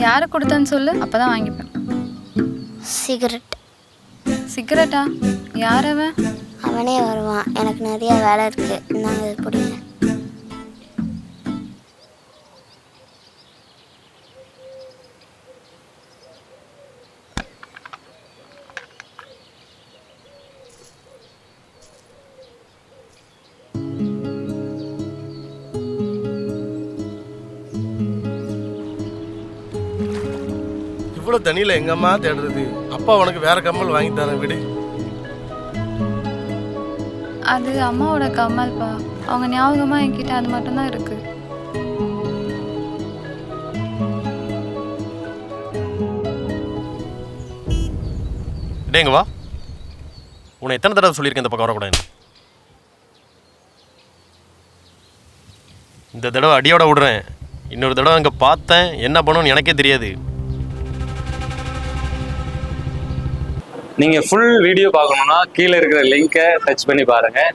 யாரு கொடுத்தான்னு சொல்லு, அப்பதான் வாங்கிப்பேன். சிகரெட். சிகரெட்டா? யார் அவன்? அவனே வருவான். எனக்கு நிறைய வேலை இருக்கு. நாங்கள் பிடிங்க. இவ்வளோ தண்ணியில் எங்கம்மா தேடுறது? அப்பா உனக்கு வேற கம்மல் வாங்கி தரேன் விடு. அது அம்மாவோட கம்மல்ப்பா. அவங்க ஞாபகமா என்கிட்ட அது மட்டும்தான் இருக்கு. டேங்க வா, உன்னை எத்தனை தடவை சொல்லியிருக்கேன் இந்த பக்கம் வரக்கூடாது. இந்த தடவை அடியோட விடுறேன். இன்னொரு தடவை அங்கே பார்த்தேன், என்ன பண்ணணும்னு எனக்கே தெரியாது. நீங்கள் ஃபுல் வீடியோ பார்க்கணுன்னா கீழே இருக்கிற லிங்கை டச் பண்ணி பாருங்கள்.